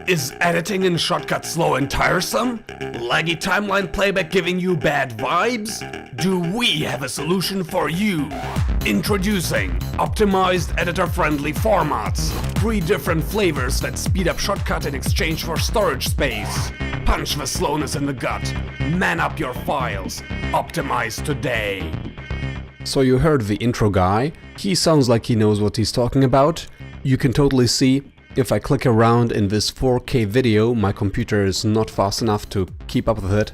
Is editing in Shotcut slow and tiresome? Laggy timeline playback giving you bad vibes? Do we have a solution for you? Introducing optimized editor-friendly formats. 3 different flavors that speed up Shotcut in exchange for storage space. Punch the slowness in the gut. Man up your files. Optimize today. So you heard the intro guy. He sounds like he knows what he's talking about. You can totally see if I click around in this 4K video, my computer is not fast enough to keep up with it.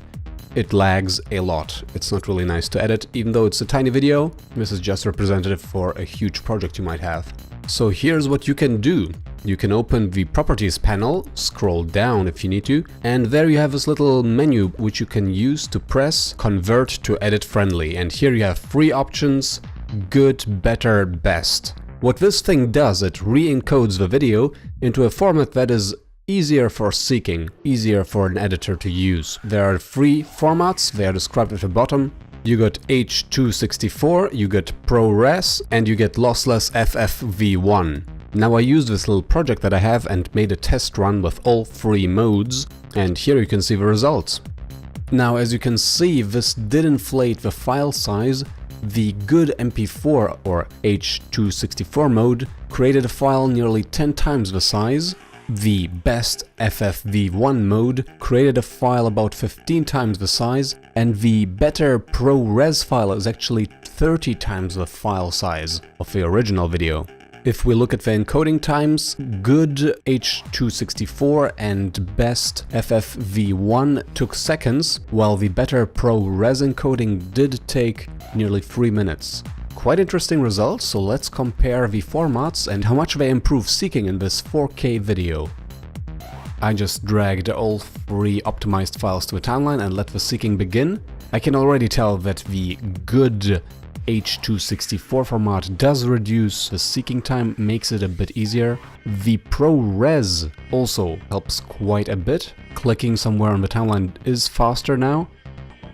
It lags a lot. It's not really nice to edit, even though it's a tiny video. This is just representative for a huge project you might have. So here's what you can do. You can open the Properties panel, scroll down if you need to, and there you have this little menu which you can use to press Convert to Edit Friendly. And here you have 3 options: Good, Better, Best. What this thing does, it re-encodes the video into a format that is easier for seeking, easier for an editor to use. There are 3 formats, they are described at the bottom. You got H.264, you got ProRes, and you get lossless FFV1. Now I used this little project that I have and made a test run with all 3 modes, and here you can see the results. Now as you can see, this did inflate the file size. The good MP4 or H.264 mode created a file nearly 10 times the size. The best FFV1 mode created a file about 15 times the size, and the better ProRes file is actually 30 times the file size of the original video. If we look at the encoding times, good H.264 and best FFV1 took seconds, while the better ProRes encoding did take nearly 3 minutes. Quite interesting results, so let's compare the formats and how much they improve seeking in this 4K video. I just dragged all 3 optimized files to a timeline and let the seeking begin. I can already tell that the good H.264 format does reduce the seeking time, makes it a bit easier. The ProRes also helps quite a bit. Clicking somewhere on the timeline is faster now.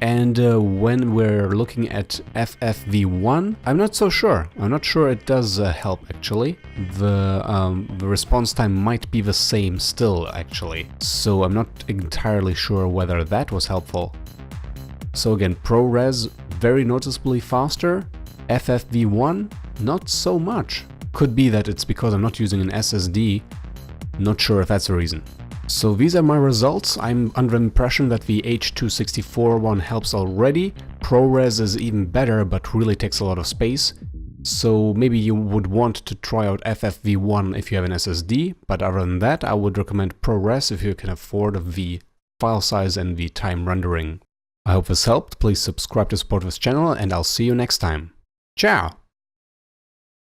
And when we're looking at FFV1, I'm not so sure. I'm not sure it does help actually. The response time might be the same still actually. So I'm not entirely sure whether that was helpful. So again, ProRes very noticeably faster, FFV1 not so much. Could be that it's because I'm not using an SSD, not sure if that's the reason. So these are my results. I'm under the impression that the H.264 one helps already. ProRes is even better but really takes a lot of space. So maybe you would want to try out FFV1 if you have an SSD, but other than that I would recommend ProRes if you can afford the file size and the time rendering. I hope this helped. Please subscribe to support this channel and I'll see you next time. Ciao!